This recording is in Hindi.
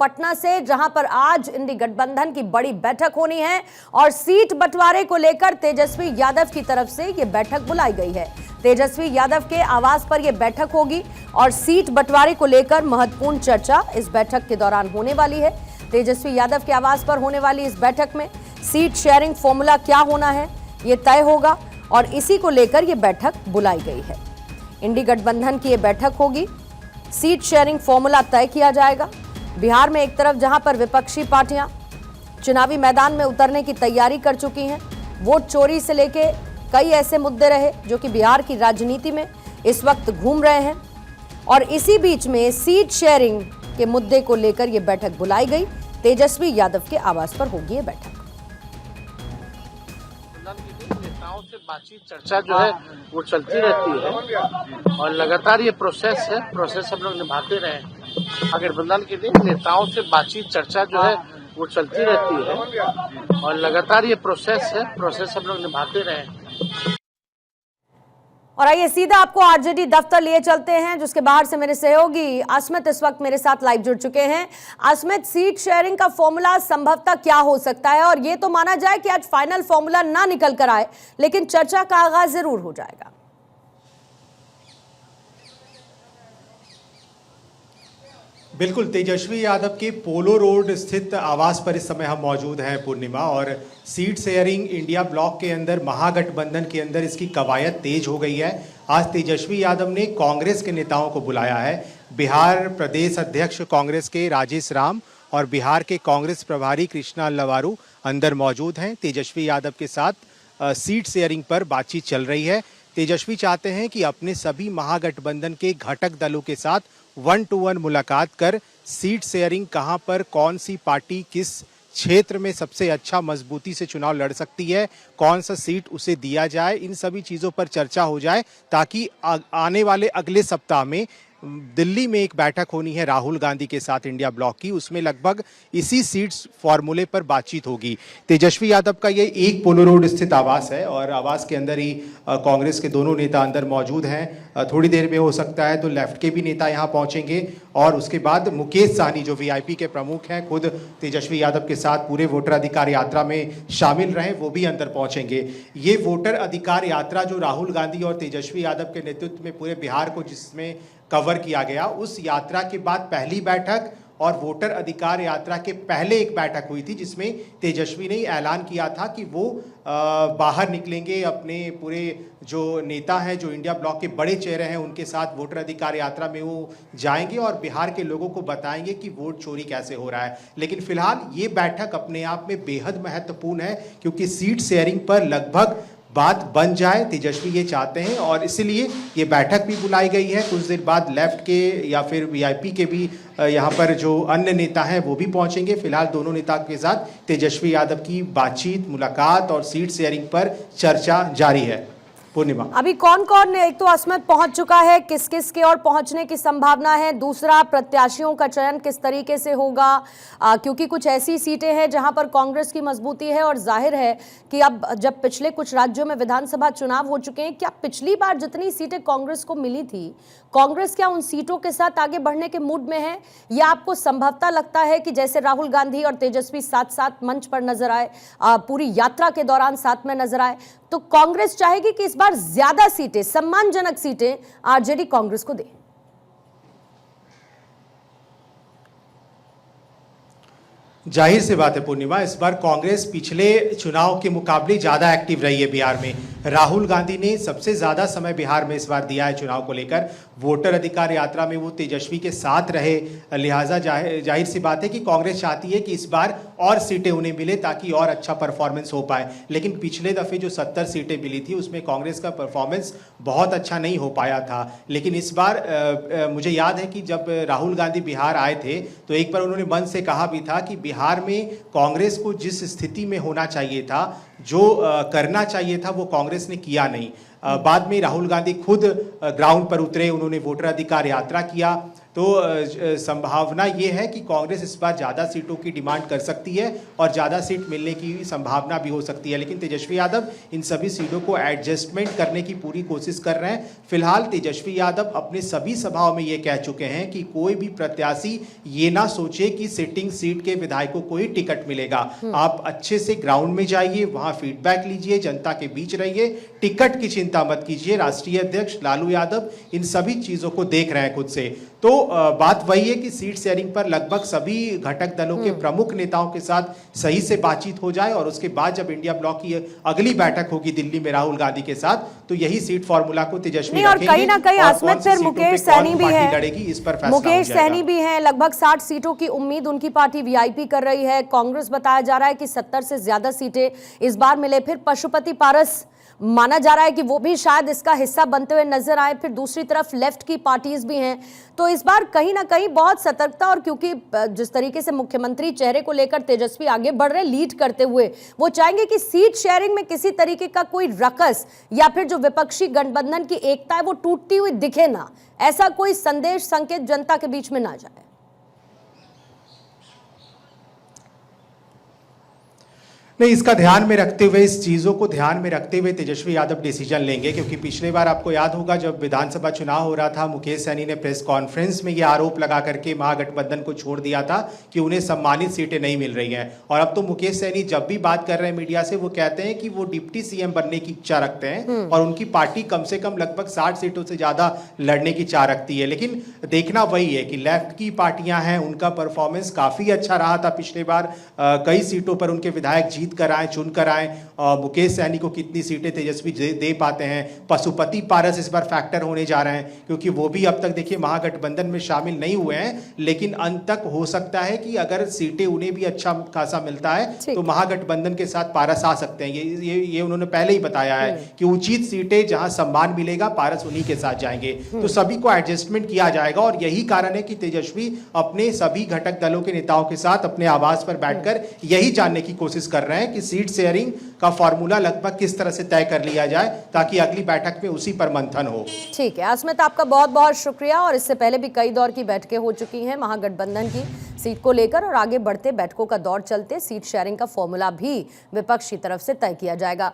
पटना से, जहां पर आज इंडी गठबंधन की बड़ी बैठक होनी है और सीट बंटवारे को लेकर तेजस्वी यादव की तरफ से यह बैठक बुलाई गई है। तेजस्वी यादव के आवास पर यह बैठक होगी और सीट बंटवारे को लेकर महत्वपूर्ण चर्चा इस बैठक के दौरान होने वाली है। तेजस्वी यादव के आवास पर होने वाली इस बैठक में सीट शेयरिंग फॉर्मूला क्या होना है ये तय होगा और इसी को लेकर यह बैठक बुलाई गई है। इंडी गठबंधन की यह बैठक होगी, सीट शेयरिंग फॉर्मूला तय किया जाएगा। बिहार में एक तरफ जहां पर विपक्षी पार्टियां चुनावी मैदान में उतरने की तैयारी कर चुकी हैं, वोट चोरी से लेके कई ऐसे मुद्दे रहे जो कि बिहार की राजनीति में इस वक्त घूम रहे हैं और इसी बीच में सीट शेयरिंग के मुद्दे को लेकर यह बैठक बुलाई गई। तेजस्वी यादव के आवास पर होगी यह बैठक। नेताओं से बातचीत चर्चा जो है वो चलती रहती है और लगातार ये प्रोसेस हम लोग निभाते रहे। गठबंधन के दिन नेताओं से बातचीत चर्चा जो है वो चलती रहती है और लगातार ये प्रोसेस हम लोग निभाते रहे। और आइए सीधा आपको आरजेडी दफ्तर लिए चलते हैं, जिसके बाहर से मेरे सहयोगी अस्मित इस वक्त मेरे साथ लाइव जुड़ चुके हैं। अस्मित, सीट शेयरिंग का फॉर्मूला संभवतः क्या हो सकता है? और ये तो माना जाए कि आज फाइनल फॉर्मूला ना निकल कर आए, लेकिन चर्चा का आगाज जरूर हो जाएगा। बिल्कुल, तेजस्वी यादव के पोलो रोड स्थित आवास पर इस समय हम मौजूद हैं पूर्णिमा, और सीट शेयरिंग इंडिया ब्लॉक के अंदर महागठबंधन के अंदर इसकी कवायद तेज हो गई है। आज तेजस्वी यादव ने कांग्रेस के नेताओं को बुलाया है। बिहार प्रदेश अध्यक्ष कांग्रेस के राजेश राम और बिहार के कांग्रेस प्रभारी कृष्णा लवारू अंदर मौजूद हैं। तेजस्वी यादव के साथ सीट शेयरिंग पर बातचीत चल रही है। तेजस्वी चाहते हैं कि अपने सभी महागठबंधन के घटक दलों के साथ 1-to-1 मुलाकात कर सीट शेयरिंग कहां पर कौन सी पार्टी किस क्षेत्र में सबसे अच्छा मजबूती से चुनाव लड़ सकती है, कौन सा सीट उसे दिया जाए, इन सभी चीज़ों पर चर्चा हो जाए, ताकि आने वाले अगले सप्ताह में दिल्ली में एक बैठक होनी है राहुल गांधी के साथ इंडिया ब्लॉक की, उसमें लगभग इसी सीट्स फॉर्मूले पर बातचीत होगी। तेजस्वी यादव का ये एक पोलो रोड स्थित आवास है और आवास के अंदर ही कांग्रेस के दोनों नेता अंदर मौजूद हैं। थोड़ी देर में हो सकता है तो लेफ्ट के भी नेता यहाँ पहुँचेंगे और उसके बाद मुकेश सहनी जो वीआईपी के प्रमुख हैं, खुद तेजस्वी यादव के साथ पूरे वोटर अधिकार यात्रा में शामिल रहे, वो भी अंदर पहुँचेंगे। ये वोटर अधिकार यात्रा जो राहुल गांधी और तेजस्वी यादव के नेतृत्व में पूरे बिहार को जिसमें कवर किया गया, उस यात्रा के बाद पहली बैठक और वोटर अधिकार यात्रा के पहले एक बैठक हुई थी जिसमें तेजस्वी ने ऐलान किया था कि वो बाहर निकलेंगे, अपने पूरे जो नेता हैं, जो इंडिया ब्लॉक के बड़े चेहरे हैं, उनके साथ वोटर अधिकार यात्रा में वो जाएंगे और बिहार के लोगों को बताएंगे कि वोट चोरी कैसे हो रहा है। लेकिन फिलहाल ये बैठक अपने आप में बेहद महत्वपूर्ण है क्योंकि सीट शेयरिंग पर लगभग बात बन जाए, तेजस्वी ये चाहते हैं और इसलिए ये बैठक भी बुलाई गई है। कुछ देर बाद लेफ्ट के या फिर वीआईपी के भी यहाँ पर जो अन्य नेता हैं वो भी पहुँचेंगे। फिलहाल दोनों नेता के साथ तेजस्वी यादव की बातचीत, मुलाकात और सीट शेयरिंग पर चर्चा जारी है। पूर्णिमा, अभी कौन कौन एक तो अस्मित पहुंच चुका है, किस किस के और पहुंचने की संभावना है? दूसरा, प्रत्याशियों का चयन किस तरीके से होगा? क्योंकि कुछ ऐसी सीटें हैं जहां पर कांग्रेस की मजबूती है और जाहिर है कि अब जब पिछले कुछ राज्यों में विधानसभा चुनाव हो चुके हैं, क्या पिछली बार जितनी सीटें कांग्रेस को मिली थी, कांग्रेस क्या उन सीटों के साथ आगे बढ़ने के मूड में है, या आपको संभवतः लगता है कि जैसे राहुल गांधी और तेजस्वी साथ साथ मंच पर नजर आए, पूरी यात्रा के दौरान साथ में नजर आए, तो कांग्रेस चाहेगी कि इस बार ज्यादा सीटें, सम्मानजनक सीटें आरजेडी कांग्रेस को दे? जाहिर सी बात है पूर्णिमा, इस बार कांग्रेस पिछले चुनाव के मुकाबले ज़्यादा एक्टिव रही है बिहार में। राहुल गांधी ने सबसे ज़्यादा समय बिहार में इस बार दिया है चुनाव को लेकर। वोटर अधिकार यात्रा में वो तेजस्वी के साथ रहे, लिहाजा जाहिर सी बात है कि कांग्रेस चाहती है कि इस बार और सीटें उन्हें मिले ताकि और अच्छा परफॉर्मेंस हो पाए। लेकिन पिछले दफ़े जो 70 सीटें मिली थी उसमें कांग्रेस का परफॉर्मेंस बहुत अच्छा नहीं हो पाया था। लेकिन इस बार मुझे याद है कि जब राहुल गांधी बिहार आए थे तो एक बार उन्होंने मन से कहा भी था कि बिहार में कांग्रेस को जिस स्थिति में होना चाहिए था, जो करना चाहिए था, वो कांग्रेस ने किया नहीं। बाद में राहुल गांधी खुद ग्राउंड पर उतरे, उन्होंने वोटर अधिकार यात्रा किया। तो संभावना ये है कि कांग्रेस इस बार ज़्यादा सीटों की डिमांड कर सकती है और ज़्यादा सीट मिलने की संभावना भी हो सकती है। लेकिन तेजस्वी यादव इन सभी सीटों को एडजस्टमेंट करने की पूरी कोशिश कर रहे हैं। फिलहाल तेजस्वी यादव अपने सभी सभाओं में ये कह चुके हैं कि कोई भी प्रत्याशी ये ना सोचे कि सिटिंग सीट के विधायकों को ही टिकट मिलेगा। आप अच्छे से ग्राउंड में जाइए, वहां फीडबैक लीजिए, जनता के बीच रहिए, टिकट की चिंता मत कीजिए। राष्ट्रीय अध्यक्ष लालू यादव इन सभी चीजों को देख रहे हैं खुद से। तो बात वही है कि सीट शेयरिंग पर लगभग सभी घटक दलों के प्रमुख नेताओं के साथ सही से बातचीत हो जाए और उसके बाद जब इंडिया ब्लॉक की अगली बैठक होगी दिल्ली में राहुल गांधी के साथ, तो यही सीट फॉर्मूला को तेजस्वी और कहीं ना कहीं आसमत फिर मुकेश सहनी भी है, लड़ेगी इस पर फैसला मुकेश सहनी भी हैं। लगभग 60 सीटों की उम्मीद उनकी पार्टी वीआईपी कर रही है। कांग्रेस बताया जा रहा है कि 70 से ज्यादा सीटें इस बार मिले। फिर पशुपति पारस माना जा रहा है कि वो भी शायद इसका हिस्सा बनते हुए नजर आए। फिर दूसरी तरफ लेफ्ट की पार्टीज भी हैं। तो इस बार कहीं ना कहीं बहुत सतर्कता, और क्योंकि जिस तरीके से मुख्यमंत्री चेहरे को लेकर तेजस्वी आगे बढ़ रहे लीड करते हुए, वो चाहेंगे कि सीट शेयरिंग में किसी तरीके का कोई रकस या फिर जो विपक्षी गठबंधन की एकता है वो टूटती हुई दिखे ना, ऐसा कोई संदेश संकेत जनता के बीच में ना जाए। नहीं, इसका ध्यान में रखते हुए, इस चीज़ों को ध्यान में रखते हुए तेजस्वी यादव डिसीजन लेंगे। क्योंकि पिछले बार आपको याद होगा जब विधानसभा चुनाव हो रहा था, मुकेश सहनी ने प्रेस कॉन्फ्रेंस में ये आरोप लगा करके महागठबंधन को छोड़ दिया था कि उन्हें सम्मानित सीटें नहीं मिल रही हैं। और अब तो मुकेश सहनी जब भी बात कर रहे हैं मीडिया से, वो कहते हैं कि वो डिप्टी सीएम बनने की इच्छा रखते हैं और उनकी पार्टी कम से कम लगभग 60 सीटों से ज़्यादा लड़ने की चाह रखती है। लेकिन देखना वही है कि लेफ्ट की पार्टियां हैं, उनका परफॉर्मेंस काफ़ी अच्छा रहा था पिछले बार। कई सीटों पर उनके विधायक जीत कर आए, चुन कर आए। मुकेश सहनी को कितनी सीटें तेजस्वी दे पाते हैं। पशुपति पारस इस बार फैक्टर होने जा रहे हैं, क्योंकि वो भी अब तक देखिए महागठबंधन में शामिल नहीं हुए हैं। लेकिन अंत तक हो सकता है कि अगर सीटें उन्हें भी अच्छा खासा मिलता है तो महागठबंधन के साथ पारस आ सकते हैं। ये उन्होंने पहले ही बताया है कि उचित सीटें जहां सम्मान मिलेगा, पारस उन्हीं के साथ जाएंगे। तो सभी को एडजस्टमेंट किया जाएगा और यही कारण है कि तेजस्वी अपने सभी घटक दलों के नेताओं के साथ अपने आवास पर बैठकर यही जानने की कोशिश कर रहे हैं कि सीट शेयरिंग का फॉर्मूला लगभग किस तरह से तय कर लिया जाए ताकि अगली बैठक में उसी पर मंथन हो। ठीक है आसमित, आपका बहुत बहुत शुक्रिया। और इससे पहले भी कई दौर की बैठकें हो चुकी हैं महागठबंधन की सीट को लेकर, और आगे बढ़ते बैठकों का दौर चलते सीट शेयरिंग का फॉर्मूला भी विपक्ष की तरफ से तय किया जाएगा।